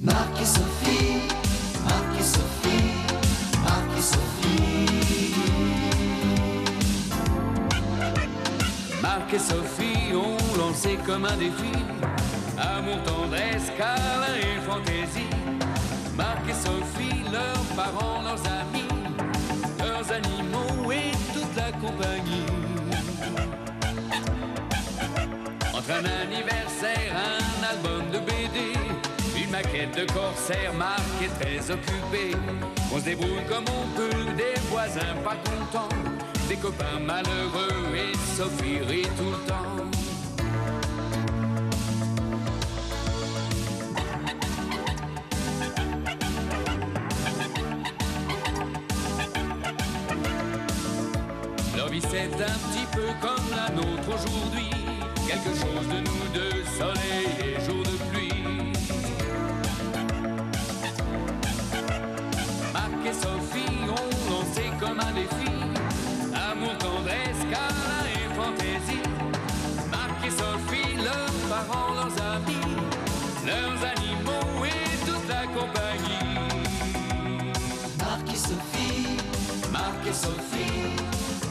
Marc et Sophie, Marc et Sophie, Marc et Sophie. Marc et Sophie ont lancé comme un défi amour, tendresse, câlin et fantaisie. Marc et Sophie, leurs parents, leurs amis, leurs animaux et toute la compagnie. Entre un anniversaire, un album de BD, une maquette de corsaire, Marc est très occupé. On se débrouille comme on peut, des voisins pas contents, des copains malheureux et Sophie rit tout le temps. Leur vie c'est un petit peu comme la nôtre aujourd'hui, quelque chose de nous deux, soleil et jour de pluie. Marc et Sophie ont lancé comme un défi amour, tendresse, câlin et fantaisie. Marc et Sophie, leurs parents, leurs amis, leurs animaux et toute la compagnie. Marc et Sophie, Marc et Sophie,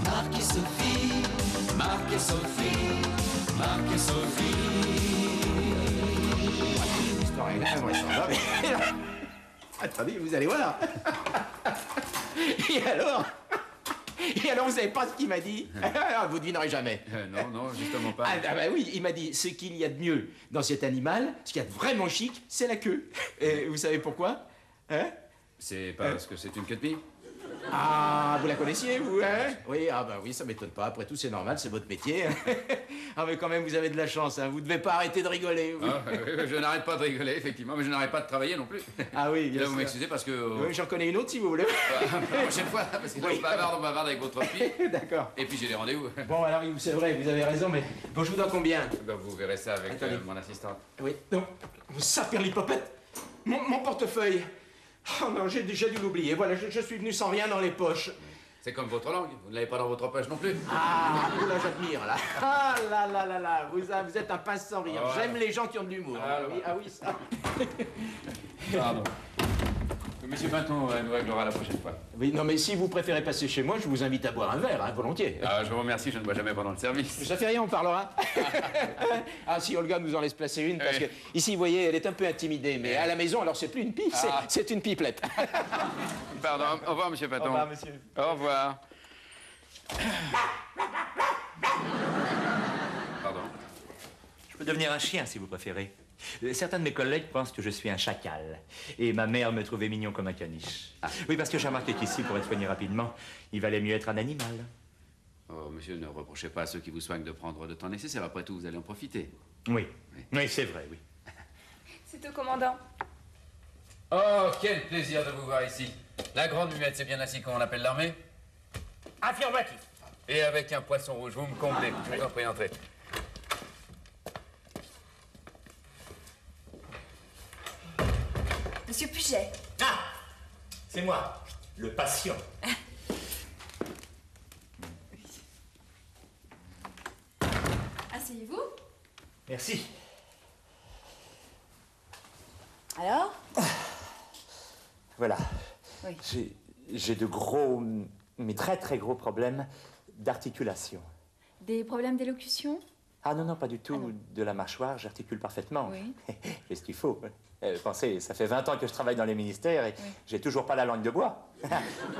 Marc et Sophie, Marc et Sophie, Marc et Sophie. L'histoire est invraisemblable. Attendez, vous allez voir. Et alors, vous savez pas ce qu'il m'a dit? Vous devinerez jamais. Non, non, justement pas. Ah bah oui, il m'a dit, ce qu'il y a de mieux dans cet animal, ce qu'il y a de vraiment chic, c'est la queue. Et vous savez pourquoi? Hein? C'est parce que c'est une queue de pie? Ah, vous la connaissiez, vous, hein? Oui, ah bah oui, ça m'étonne pas. Après tout, c'est normal, c'est votre métier. Ah, mais quand même, vous avez de la chance, hein. Vous devez pas arrêter de rigoler. Vous. Ah, oui, je n'arrête pas de rigoler, effectivement, mais je n'arrête pas de travailler non plus. Ah oui, Et bien là, sûr. vous m'excusez parce que... Oui, j'en connais une autre, si vous voulez. La prochaine fois, parce que là, Oui. on bavarde avec votre fille. D'accord. Et puis j'ai des rendez-vous. Bon, alors, c'est vrai, vous avez raison, mais bon, je vous donne combien? Ben, vous verrez ça avec Attendez. mon assistante. Oui. Non, vous saperlipopette. Mon portefeuille. Oh non, j'ai déjà dû l'oublier. Voilà, je suis venu sans rien dans les poches. C'est comme votre langue, vous ne l'avez pas dans votre poche non plus. Ah, là, j'admire, là. Ah là là là là, vous êtes un pince sans rire. Oh, J'aime les gens qui ont de l'humour. Ah, oui, ah oui, ça. Pardon. Monsieur Pinton nous réglera la prochaine fois. Oui, non, mais si vous préférez passer chez moi, je vous invite à boire un verre, hein, volontiers. Ah, je vous remercie, je ne bois jamais pendant le service. Ça fait rien, on parlera. Ah, si Olga nous en laisse placer une, parce que ici, vous voyez, elle est un peu intimidée, mais à la maison, alors c'est plus une pipe, c'est une pipelette. Pardon, au revoir, monsieur Pinton. Au revoir, monsieur. Au revoir. Pardon. Je peux devenir un chien, si vous préférez. Certains de mes collègues pensent que je suis un chacal. Et ma mère me trouvait mignon comme un caniche. Oui, parce que j'ai remarqué qu'ici, pour être soigné rapidement, il valait mieux être un animal. Oh, monsieur, ne reprochez pas à ceux qui vous soignent de prendre le temps nécessaire. Après tout, vous allez en profiter. Oui, oui, c'est vrai, oui. C'est au commandant. Oh, quel plaisir de vous voir ici. La grande muette, c'est bien ainsi qu'on appelle l'armée? Affirmatif. Et avec un poisson rouge, vous me comblez. Je vous en prie, entrez. Monsieur Puget. Ah! C'est moi, le patient. Asseyez-vous. Merci. Alors? Voilà. Oui. J'ai de gros, mais très très gros problèmes d'articulation. Des problèmes d'élocution? Ah non, non, pas du tout. Ah non. De la mâchoire, j'articule parfaitement. Oui. J'ai ce qu'il faut. Pensez, ça fait 20 ans que je travaille dans les ministères et j'ai toujours pas la langue de bois.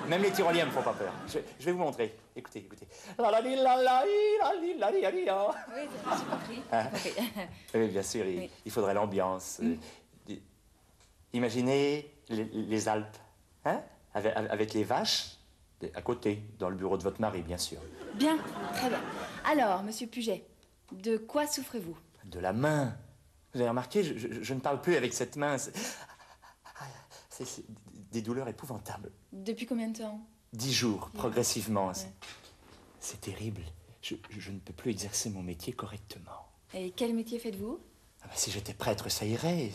Même les tyroliens me font pas peur. Je vais vous montrer. Écoutez, écoutez. Oui, j'ai compris. Oui, bien sûr, Oui. il faudrait l'ambiance. Imaginez les Alpes, hein, avec les vaches à côté, dans le bureau de votre mari, bien sûr. Bien, très bien. Alors, monsieur Puget, de quoi souffrez-vous? De la main. Vous avez remarqué, je ne parle plus avec cette main. C'est des douleurs épouvantables. Depuis combien de temps? 10 jours, progressivement. Ouais. C'est terrible. Je ne peux plus exercer mon métier correctement. Et quel métier faites-vous? Ah bah, si j'étais prêtre, ça irait.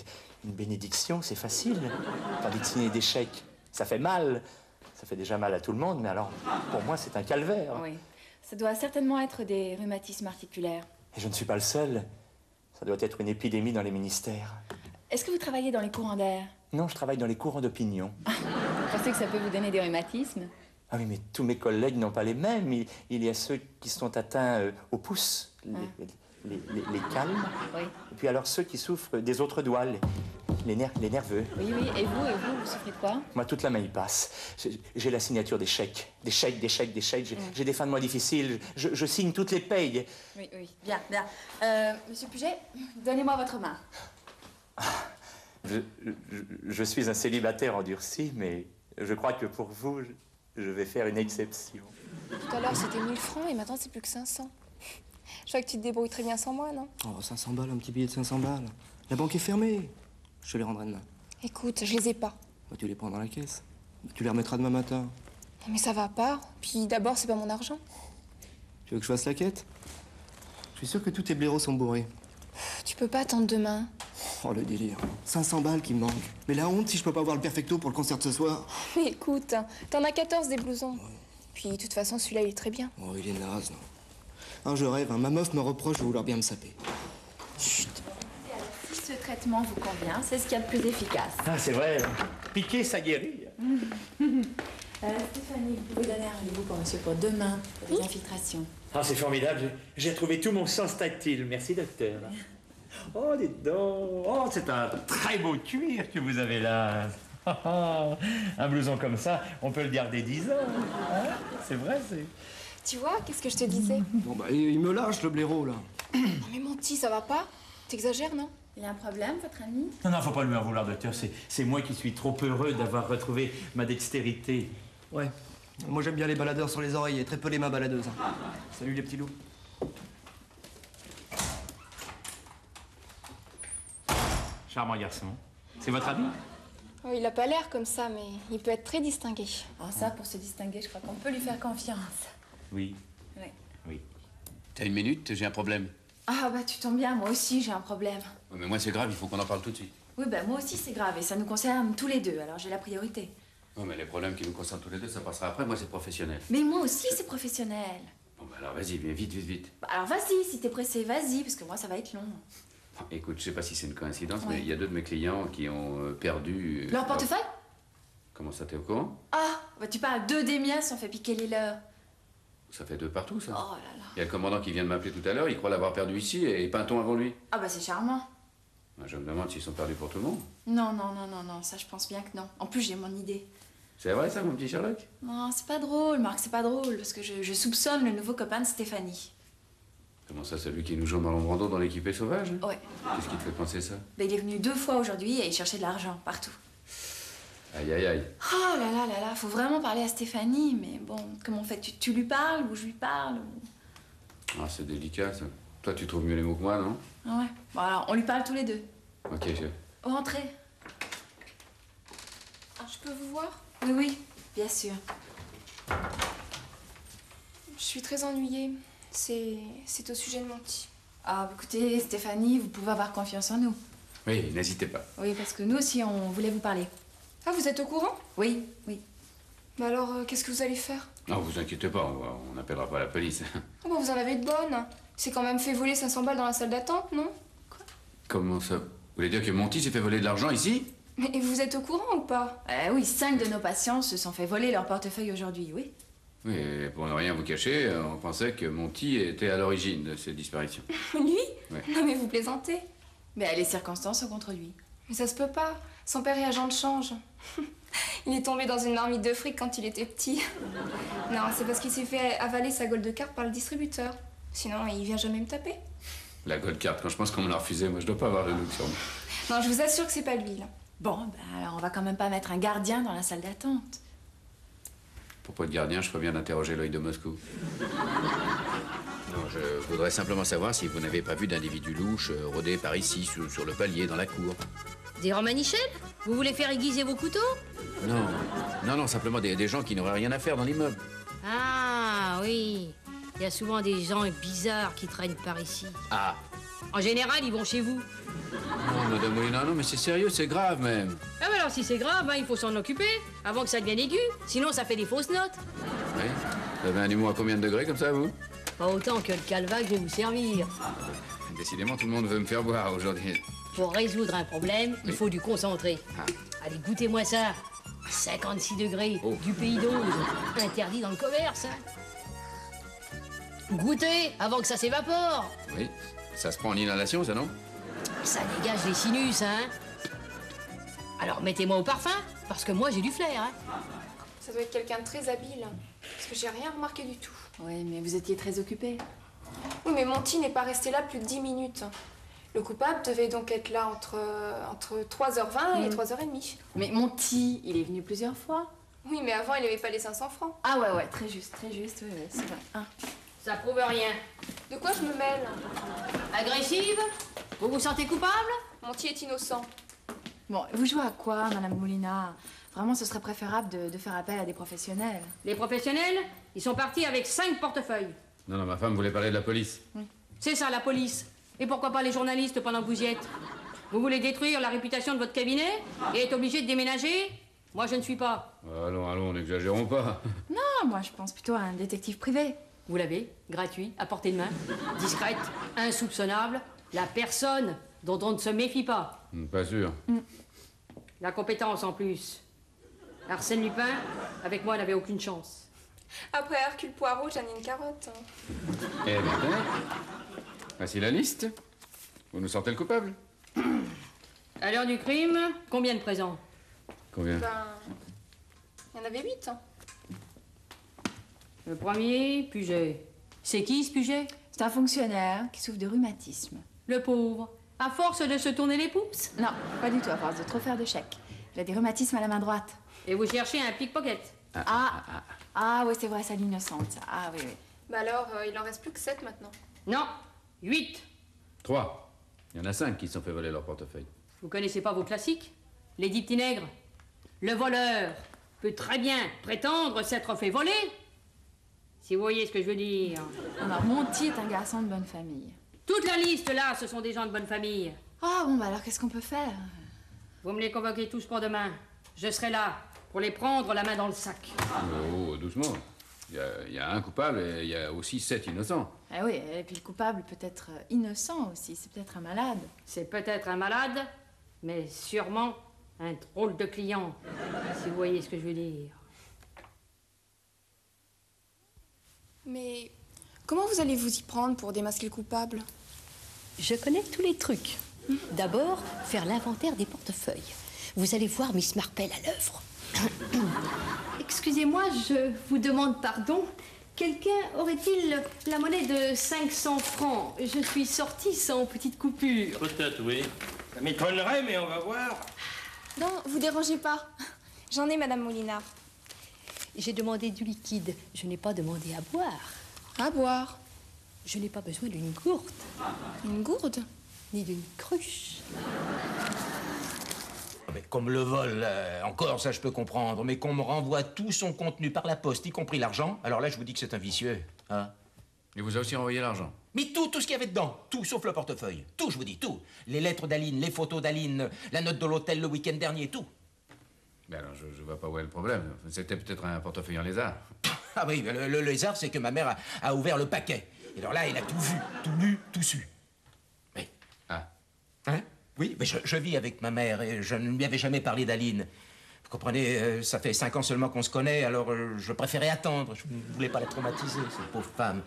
Une bénédiction, c'est facile. Tandis que signer des chèques, ça fait mal. Ça fait déjà mal à tout le monde, mais alors, pour moi, c'est un calvaire. Oui. Ça doit certainement être des rhumatismes articulaires. Et je ne suis pas le seul. Ça doit être une épidémie dans les ministères. Est-ce que vous travaillez dans les courants d'air? Non, je travaille dans les courants d'opinion. Vous pensez que ça peut vous donner des rhumatismes? Ah oui, mais tous mes collègues n'ont pas les mêmes. Il y a ceux qui sont atteints au pouce, les calmes. Oui. Et puis alors ceux qui souffrent des autres doigts, les nerveux. Oui, oui. Et vous souffrez de quoi? Moi, toute la main y passe. J'ai la signature des chèques. Des chèques. J'ai des fins de mois difficiles. Je signe toutes les payes. Oui, oui. Bien, bien. Monsieur Puget, donnez-moi votre main. Je suis un célibataire endurci, mais je crois que pour vous, je vais faire une exception. Tout à l'heure, c'était 1000 francs et maintenant, c'est plus que 500. Je vois que tu te débrouilles très bien sans moi, non? Oh, 500 balles, un petit billet de 500 balles. La banque est fermée. Je te les rendrai demain. Écoute, je les ai pas. Bah, tu les prends dans la caisse. Tu les remettras demain matin. Non, mais ça va pas. Puis d'abord, c'est pas mon argent. Tu veux que je fasse la quête? Je suis sûr que tous tes blaireaux sont bourrés. Tu peux pas attendre demain. Oh, le délire. 500 balles qui me manquent. Mais la honte si je peux pas avoir le perfecto pour le concert de ce soir. Mais écoute, t'en as 14 des blousons. Puis de toute façon, celui-là, il est très bien. Oh, il est naze, non. Je rêve, hein. Ma meuf me reproche de vouloir bien me saper. Chut. Si ce traitement vous convient, c'est ce qu'il y a de plus efficace. Ah, c'est vrai. Piquer, ça guérit. Stéphanie, vous pouvez donner un rendez-vous pour monsieur pour demain, pour les infiltrations. Ah, c'est formidable. J'ai trouvé tout mon sens tactile. Merci, docteur. Oh, dites donc. Oh, c'est un très beau cuir que vous avez là. Un blouson comme ça, on peut le garder 10 ans. Hein? C'est vrai, c'est... Tu vois, qu'est-ce que je te disais? Bon, bah, il me lâche, le blaireau, là. Oh, mais Monty, ça va pas? T'exagères, non? Il y a un problème, votre ami? Non, faut pas lui en vouloir, docteur. C'est moi qui suis trop heureux d'avoir retrouvé ma dextérité. Ouais. Moi, j'aime bien les baladeurs sur les oreilles et très peu les mains baladeuses. Hein. Salut, les petits loups. Charmant garçon. C'est votre ami? Oh, il a pas l'air comme ça, mais il peut être très distingué. Oh, ça, pour se distinguer, je crois qu'on peut lui faire confiance. Oui. Oui. Oui. T'as une minute? J'ai un problème. Ah, bah, tu tombes bien, moi aussi, j'ai un problème. Ouais, mais moi, c'est grave, il faut qu'on en parle tout de suite. Oui, bah, moi aussi, c'est grave, et ça nous concerne tous les deux, alors j'ai la priorité. Ouais, mais les problèmes qui nous concernent tous les deux, ça passera après. Moi, c'est professionnel. Mais moi aussi, c'est professionnel. Bon, bah alors, vas-y, viens vite, vite, vite. Bah, alors, vas-y, si t'es pressé, vas-y, parce que moi, ça va être long. Écoute, je sais pas si c'est une coïncidence, Ouais. mais il y a 2 de mes clients qui ont perdu... Leur portefeuille? Comment ça, t'es au courant? Ah, bah, tu parles d'eux des miens, s'en fait piquer les leurs. Ça fait 2 partout, ça. Oh là là. Il y a le commandant qui vient de m'appeler tout à l'heure, il croit l'avoir perdu ici et Pinton avant lui. Ah, bah, c'est charmant. Je me demande s'ils sont perdus pour tout le monde. Non, non, non, non, non, ça, je pense bien que non. En plus, j'ai mon idée. C'est vrai, ça, mon petit Sherlock? Non, c'est pas drôle, Marc, c'est pas drôle, parce que je soupçonne le nouveau copain de Stéphanie. Comment ça, celui qui nous joue dans l'ombrando dans l'équipée sauvage? Ouais. Qu'est-ce qui te fait penser ça? Bah, il est venu 2 fois aujourd'hui et il cherchait de l'argent, partout. Aïe, aïe, aïe. Oh là là là là, faut vraiment parler à Stéphanie, mais bon, comment on fait? Tu lui parles ou je lui parle ou... Ah, c'est délicat, ça. Toi, tu trouves mieux les mots que moi, non? Ah ouais. Bon, alors, on lui parle tous les deux. Ok, chef. Rentrez. Je peux vous voir? Oui, oui, bien sûr. Je suis très ennuyée. C'est au sujet de Monty. Ah, écoutez, Stéphanie, vous pouvez avoir confiance en nous. Oui, n'hésitez pas. Oui, parce que nous aussi, on voulait vous parler. Ah, vous êtes au courant? Oui, oui. Bah alors, qu'est-ce que vous allez faire? Non, vous inquiétez pas, on n'appellera pas la police. Oh, bah vous en avez de bonnes. C'est quand même fait voler 500 balles dans la salle d'attente, non? Comment ça? Vous voulez dire que Monty s'est fait voler de l'argent ici? Mais vous êtes au courant ou pas? Oui, 5 de nos patients se sont fait voler leur portefeuille aujourd'hui, oui. Oui, et pour ne rien vous cacher, on pensait que Monty était à l'origine de cette disparition. Lui? Ouais. Non mais vous plaisantez. Mais les circonstances sont contre lui. Mais ça se peut pas. Son père est agent de change. Il est tombé dans une marmite de fric quand il était petit. Non, c'est parce qu'il s'est fait avaler sa gold card par le distributeur. Sinon, il vient jamais me taper. La gold card, quand je pense qu'on me l'a refusée, moi je dois pas avoir le look sur moi. Non, je vous assure que c'est pas lui, là. Bon, ben alors on va quand même pas mettre un gardien dans la salle d'attente. Pour pas être gardien, je ferais bien d'interroger l'œil de Moscou. Non, je voudrais simplement savoir si vous n'avez pas vu d'individu louche rôder par ici, sur le palier, dans la cour. Des Romanichel? Vous voulez faire aiguiser vos couteaux? Non, non, non, simplement des gens qui n'auraient rien à faire dans l'immeuble. Ah oui, il y a souvent des gens bizarres qui traînent par ici. Ah. En général, ils vont chez vous. Non, madame, oui, non, mais c'est sérieux, c'est grave même. Ah bah alors si c'est grave, il faut s'en occuper avant que ça devienne aigu. Sinon, ça fait des fausses notes. Oui. Vous avez un humour à combien de degrés comme ça, vous? Pas autant que le calvaire que je vais vous servir. Décidément, tout le monde veut me faire boire aujourd'hui. Pour résoudre un problème, il faut du concentré. Allez, goûtez-moi ça. 56 degrés, du pays d'Auge. Interdit dans le commerce, hein. Goûtez avant que ça s'évapore. Oui, ça se prend en inhalation, ça, non? Ça dégage les sinus, hein. Alors mettez-moi au parfum, parce que moi j'ai du flair, hein. Ça doit être quelqu'un de très habile, parce que j'ai rien remarqué du tout. Oui, mais vous étiez très occupée. Oui, mais Monty n'est pas resté là plus de 10 minutes. Le coupable devait donc être là entre 3h20 et 3h30. Mais Monty, il est venu plusieurs fois. Oui, mais avant, il n'avait pas les 500 francs. Ah ouais, très juste, oui, c'est vrai. Ah. Ça prouve rien. De quoi je me mêle? Agressive? Vous vous sentez coupable? Monty est innocent. Bon, vous jouez à quoi, Madame Moulina? Vraiment, ce serait préférable de faire appel à des professionnels. Les professionnels, ils sont partis avec 5 portefeuilles. Non, ma femme voulait parler de la police. C'est ça, la police. Et pourquoi pas les journalistes pendant que vous y êtes? Vous voulez détruire la réputation de votre cabinet et être obligé de déménager? Moi, je ne suis pas. Allons, n'exagérons pas. Non, moi, je pense plutôt à un détective privé. Vous l'avez, gratuit, à portée de main, discrète, insoupçonnable, la personne dont on ne se méfie pas. Pas sûr. La compétence, en plus. Arsène Lupin, avec moi, n'avait aucune chance. Après Hercule Poirot, Janine Carotte. Eh bien, tenez. Voici la liste. Vous nous sortez le coupable. À l'heure du crime, combien de présents? Combien? Ben, il y en avait 8. Le premier, Puget. C'est qui, ce Puget? C'est un fonctionnaire qui souffre de rhumatisme. Le pauvre. À force de se tourner les pouces? Non, pas du tout, à force de trop faire de chèques. Il a des rhumatismes à la main droite. Et vous cherchez un pickpocket? Ah oui, c'est vrai, ça l'innocente, ça. Ah oui. Bah alors, il en reste plus que 7 maintenant. Non, 8. 3. Il y en a 5 qui se sont fait voler leur portefeuille. Vous connaissez pas vos classiques? Les 10 petits nègres? Le voleur peut très bien prétendre s'être fait voler. Si vous voyez ce que je veux dire. Alors, Monty est un garçon de bonne famille. Toute la liste, là, ce sont des gens de bonne famille. Ah bon, bah alors qu'est-ce qu'on peut faire? Vous me les convoquez tous pour demain. Je serai là pour les prendre la main dans le sac. Oh, doucement. Il y a un coupable et il y a aussi 7 innocents. Ah oui, et puis le coupable peut être innocent aussi, c'est peut-être un malade. C'est peut-être un malade, mais sûrement un drôle de client, si vous voyez ce que je veux dire. Mais comment vous allez vous y prendre pour démasquer le coupable? Je connais tous les trucs. D'abord, faire l'inventaire des portefeuilles. Vous allez voir Miss Marple à l'œuvre. Excusez-moi, je vous demande pardon. Quelqu'un aurait-il la monnaie de 500 francs? Je suis sortie sans petite coupure. Peut-être, oui. Ça m'étonnerait, mais on va voir. Non, vous dérangez pas. J'en ai, Madame Molinard. J'ai demandé du liquide. Je n'ai pas demandé à boire. À boire? Je n'ai pas besoin d'une gourde. Une gourde? Ni d'une cruche. Mais comme le vol, encore ça je peux comprendre, mais qu'on me renvoie tout son contenu par la poste, y compris l'argent, alors là je vous dis que c'est un vicieux. Hein? Il vous a aussi renvoyé l'argent? Mais tout ce qu'il y avait dedans, tout sauf le portefeuille. Tout, je vous dis, tout. Les lettres d'Aline, les photos d'Aline, la note de l'hôtel le week-end dernier, tout. Mais alors, je vois pas où est le problème. C'était peut-être un portefeuille en lézard. Ah oui, le lézard, c'est que ma mère a ouvert le paquet. Et alors là, elle a tout vu, tout lu, tout su. Mais... Ah. Hein? Oui, mais je vis avec ma mère et je ne lui avais jamais parlé d'Aline. Vous comprenez, ça fait 5 ans seulement qu'on se connaît, alors je préférais attendre. Je ne voulais pas la traumatiser, cette pauvre femme.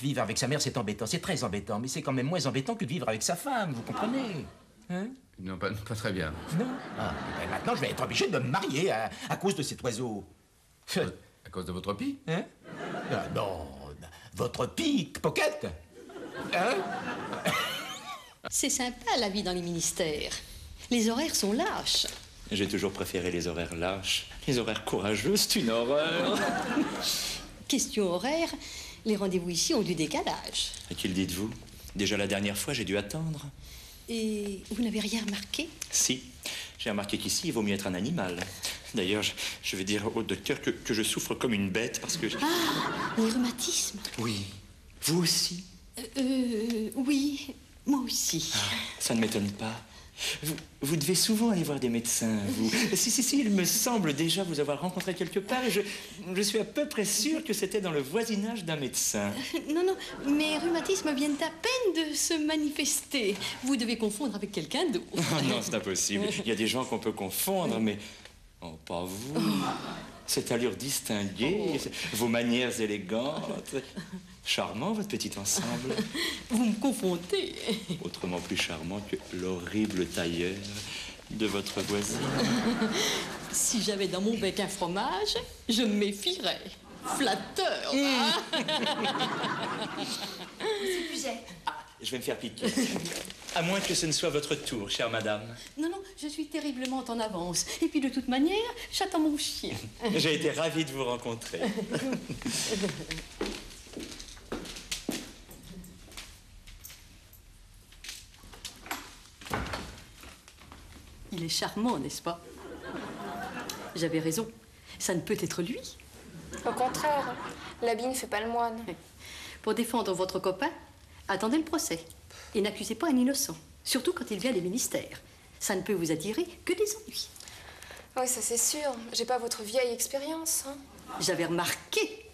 Vivre avec sa mère, c'est embêtant, c'est très embêtant, mais c'est quand même moins embêtant que de vivre avec sa femme, vous comprenez? Hein? Non, pas très bien. Non? Ah, ben maintenant, je vais être obligé de me marier à cause de cet oiseau. À cause de votre pie? Hein? Ah, non, votre pickpocket. Hein? C'est sympa, la vie dans les ministères. Les horaires sont lâches. J'ai toujours préféré les horaires lâches. Les horaires courageux, c'est une horreur. Question horaire, les rendez-vous ici ont du décalage. À qui le dites-vous? Déjà la dernière fois, j'ai dû attendre. Et vous n'avez rien remarqué? Si. J'ai remarqué qu'ici, il vaut mieux être un animal. D'ailleurs, je vais dire au docteur que je souffre comme une bête parce que... Ah, les rhumatismes. Oui. Vous aussi? Oui, moi aussi. Ah, ça ne m'étonne pas. Vous devez souvent aller voir des médecins, vous. Si, il me semble déjà vous avoir rencontré quelque part et je suis à peu près sûr que c'était dans le voisinage d'un médecin. Non, non, mes rhumatismes viennent à peine de se manifester. Vous devez confondre avec quelqu'un d'autre. Oh non, c'est impossible. Il y a des gens qu'on peut confondre, mais... Oh, pas vous. Cette allure distinguée, vos manières élégantes. Charmant, votre petit ensemble. Vous me confondez. Autrement plus charmant que l'horrible tailleur de votre voisine. Si j'avais dans mon bec un fromage, je me méfierais. Flatteur, hein? Monsieur Puget. Je vais me faire piquer. À moins que ce ne soit votre tour, chère madame. Non, non, je suis terriblement en avance. Et puis de toute manière, j'attends mon chien. J'ai été ravi de vous rencontrer. Il est charmant, n'est-ce pas? J'avais raison. Ça ne peut être lui. Au contraire, l'habit ne fait pas le moine. Pour défendre votre copain, attendez le procès. Et n'accusez pas un innocent. Surtout quand il vient des ministères. Ça ne peut vous attirer que des ennuis. Oui, ça c'est sûr. J'ai pas votre vieille expérience. Hein. J'avais remarqué.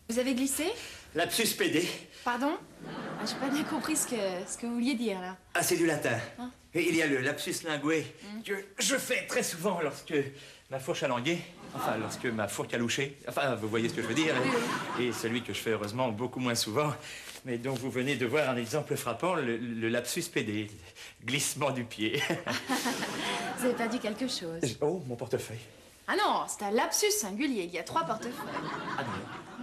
Vous avez glissé? Lapsus pédé. Pardon? Ah, j'ai pas bien compris ce que vous vouliez dire, là. Ah, c'est du latin. Hein? Et il y a le lapsus lingué que je fais très souvent lorsque ma fourche a langué, enfin, lorsque ma fourche a louché. Enfin, vous voyez ce que je veux dire. Et celui que je fais heureusement beaucoup moins souvent, mais dont vous venez de voir un exemple frappant, le lapsus pédé, glissement du pied. Vous avez perdu quelque chose. Oh, mon portefeuille. Ah non, c'est un lapsus singulier. Il y a 3 portefeuilles. Ah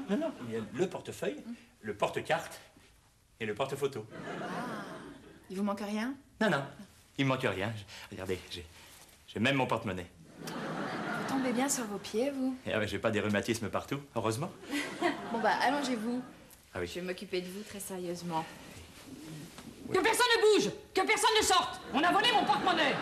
non, non, il y a le portefeuille, le porte-carte et le porte-photo. Ah, il vous manque rien? Non, non, il me manque rien. Regardez, j'ai même mon porte-monnaie. Vous tombez bien sur vos pieds, vous? Et j'ai pas des rhumatismes partout, heureusement. Bon, bah, allongez-vous. Ah oui. Je vais m'occuper de vous très sérieusement. Que personne ne bouge! Que personne ne sorte! On a volé mon porte-monnaie!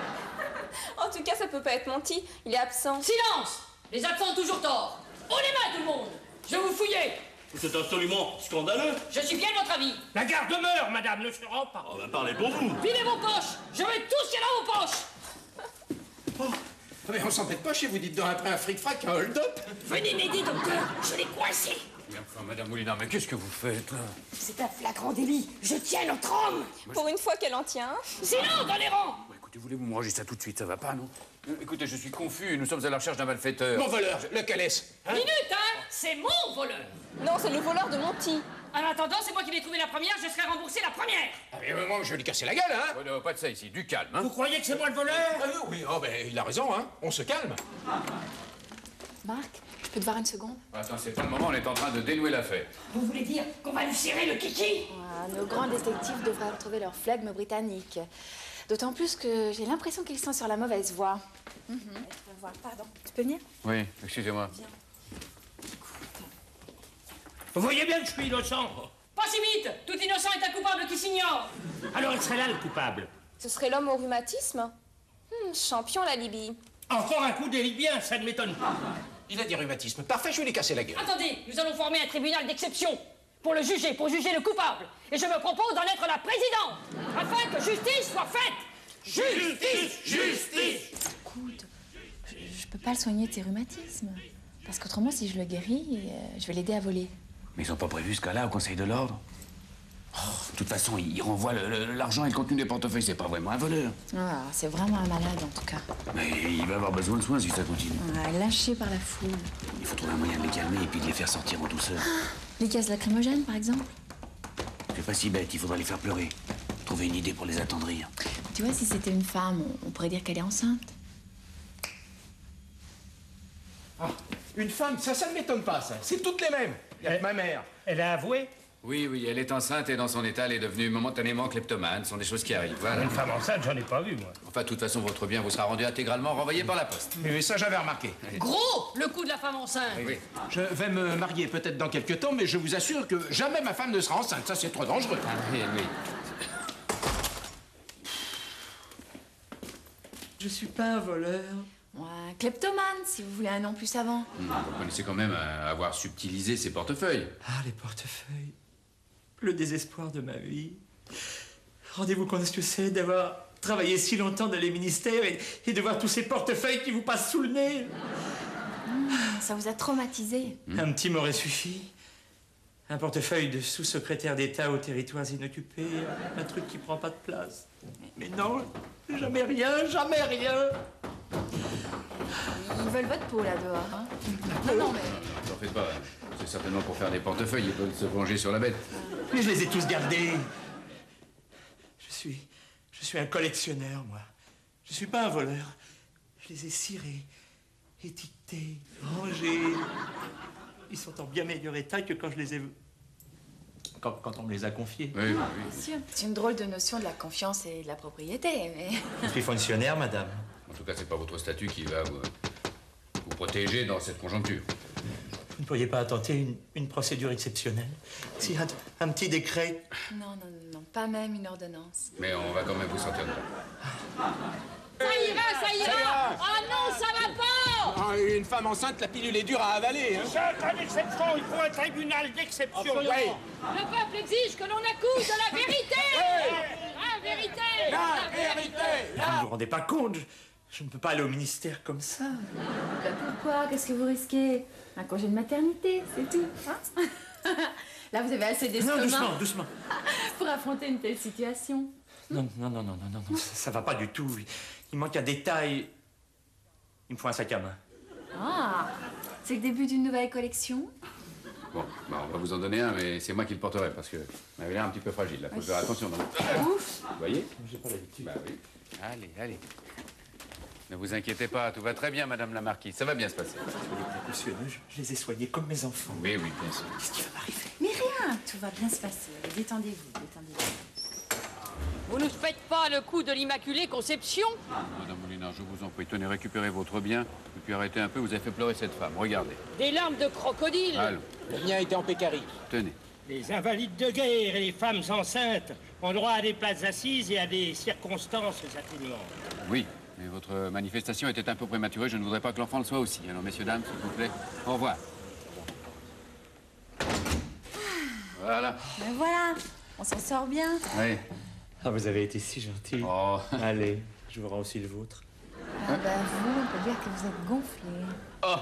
En tout cas, ça peut pas être menti. Il est absent. Silence! Les absents ont toujours tort! Haut les mains, tout le monde! Je vais vous fouiller! C'est absolument scandaleux. Je suis bien de votre avis! La garde demeure, madame, ne se rend pas. Oh, parlez pour vous. Videz vos poches! Je veux tout ce qu'il y a dans vos poches! Oh, mais on s'embête pas chez vous, dites donc après un fric-frac, un hold-up. Venez m'aider, docteur! Je l'ai coincé! Mais enfin, madame Moulinard, mais qu'est-ce que vous faites, là? C'est un flagrant délit! Je tiens notre homme! Pour une fois qu'elle en tient. Silence dans les rangs! Bon, écoutez, voulez-vous me ranger ça tout de suite? Ça va pas, non? Écoutez, je suis confus. Nous sommes à la recherche d'un malfaiteur. Mon voleur, lequel est-ce? Hein? Minute, hein! C'est mon voleur! Non, c'est le voleur de Monty. En attendant, c'est moi qui l'ai trouvé la première, je serai remboursé la première! Ah, mais moi, je vais lui casser la gueule, hein? Oh, non, pas de ça ici, du calme, hein? Vous croyez que c'est moi le voleur? Ah, oui, oh, ben, il a raison, hein? On se calme. Marc, je peux te voir une seconde? Attends, c'est pas le moment, on est en train de dénouer l'affaire. Vous voulez dire qu'on va lui serrer le kiki? Ah, nos grands détectives devraient retrouver leur flegme britannique. D'autant plus que j'ai l'impression qu'ils sont sur la mauvaise voie. Pardon, tu peux venir? Oui, excusez-moi. Vous voyez bien que je suis innocent. Pas si vite! Tout innocent est un coupable qui s'ignore! Alors il serait là le coupable. Ce serait l'homme au rhumatisme. Champion, la Libye. Encore un coup des Libyens, ça ne m'étonne pas. Il a des rhumatismes. Parfait, je vais lui casser la gueule. Attendez, nous allons former un tribunal d'exception pour le juger, pour juger le coupable. Et je me propose d'en être la présidente, afin que justice soit faite. Justice! Justice! Écoute, je peux pas le soigner de ses rhumatismes. Parce qu'autrement, si je le guéris, je vais l'aider à voler. Mais ils ont pas prévu ce cas-là au Conseil de l'Ordre? Oh, de toute façon, il renvoie l'argent et le contenu des portefeuilles. C'est pas vraiment un voleur. Ah, c'est vraiment un malade, en tout cas. Mais il va avoir besoin de soins si ça continue. Ah, lâché par la foule. Il faut trouver un moyen de les calmer et puis de les faire sortir en douceur. Les gaz lacrymogènes, par exemple. C'est pas si bête, il faudra les faire pleurer. Trouver une idée pour les attendrir. Tu vois, si c'était une femme, on pourrait dire qu'elle est enceinte. Ah, une femme, ça ne m'étonne pas, ça. C'est toutes les mêmes. Il y a que ma mère. Elle a avoué? Oui, elle est enceinte et dans son état, elle est devenue momentanément kleptomane. Ce sont des choses qui arrivent, voilà. Une femme enceinte, j'en ai pas vu, moi. Enfin, de toute façon, votre bien vous sera rendu intégralement renvoyé par la poste. Mais ça, j'avais remarqué. Gros, le coup de la femme enceinte. Oui. Je vais me marier peut-être dans quelques temps, mais je vous assure que jamais ma femme ne sera enceinte. Ça, c'est trop dangereux. Ah, oui. Je suis pas un voleur. Ouais, kleptomane, si vous voulez un nom plus savant. Vous connaissez quand même avoir subtilisé ses portefeuilles. Ah, les portefeuilles. Le désespoir de ma vie. Rendez-vous compte de ce que c'est d'avoir travaillé si longtemps dans les ministères et de voir tous ces portefeuilles qui vous passent sous le nez. Ça vous a traumatisé. Un petit m'aurait suffi. Un portefeuille de sous-secrétaire d'État aux territoires inoccupés, un truc qui prend pas de place. Mais non, jamais rien, jamais rien. Ils veulent votre peau là dehors. Hein. Non, mais. N'en faites pas. C'est certainement pour faire des portefeuilles. Ils veulent se venger sur la bête. Mais je les ai tous gardés. Je suis un collectionneur, moi. Je suis pas un voleur. Je les ai cirés, étiquetés, rangés. Ils sont en bien meilleur état que quand je les ai... Quand on me les a confiés. Oui. Bien sûr. C'est une drôle de notion de la confiance et de la propriété, mais... Je suis fonctionnaire, madame. En tout cas, c'est pas votre statut qui va vous protéger dans cette conjoncture. Vous ne pourriez pas tenter une procédure exceptionnelle? Si un petit décret... Non, pas même une ordonnance. Mais on va quand même vous sortir de là. Ça ira. Oh non, ça va pas. Ah, une femme enceinte, la pilule est dure à avaler. Hein. C'est un cas d'exception, il faut un tribunal d'exception. Oui. Le peuple exige que l'on accuse de la vérité. La vérité. La vérité. Vous ne vous rendez pas compte, je ne peux pas aller au ministère comme ça. Bah pourquoi? Qu'est-ce que vous risquez? Un congé de maternité, c'est tout. Hein. Là, vous avez assez d'estomac. Non, doucement. Pour affronter une telle situation. Non, ça va pas du tout. Il manque un détail. Il me faut un sac à main. Ah, c'est le début d'une nouvelle collection? Bon, bah, on va vous en donner un, mais c'est moi qui le porterai parce que vous avez l'air un petit peu fragile. Là, faut faire attention. Ouf. Vous voyez? J'ai pas l'habitude. Bah oui. Allez. Ne vous inquiétez pas, tout va très bien, Madame la Marquise. Ça va bien se passer. Monsieur, je les ai soignés comme mes enfants. Oui, bien sûr. Qu'est-ce qui va m'arriver? Mais rien, tout va bien se passer. Détendez-vous. Vous ne faites pas le coup de l'Immaculée Conception? Madame Molinard, je vous en prie, tenez, récupérez votre bien, et puis arrêtez un peu, vous avez fait pleurer cette femme. Regardez. Des larmes de crocodile. Allons. Le mien était en pécari. Tenez. Les invalides de guerre et les femmes enceintes ont droit à des places assises et à des circonstances atténuantes. Oui, mais votre manifestation était un peu prématurée, je ne voudrais pas que l'enfant le soit aussi. Alors, messieurs, dames, s'il vous plaît, au revoir. Voilà. Ben voilà, on s'en sort bien. Oui. Ah, vous avez été si gentil. Oh. Allez, je vous rends aussi le vôtre. Ah ben vous, on peut dire que vous êtes gonflé. Oh.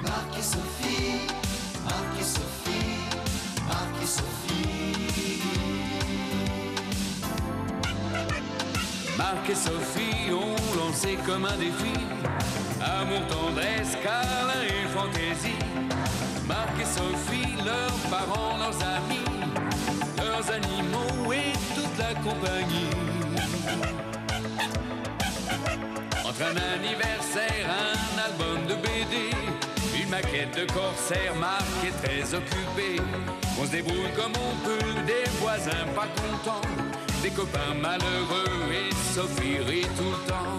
Marc et Sophie, Marc et Sophie, Marc et Sophie. Marc et Sophie ont lancé comme un défi amour, tendresse, câlin et fantaisie. Marc et Sophie, leurs parents, leurs amis, leurs animaux et toute la compagnie. Entre un anniversaire, un album de BD, une maquette de corsaire, Marc est très occupé. On se débrouille comme on peut, des voisins pas contents, des copains malheureux et Sophie rit tout le temps.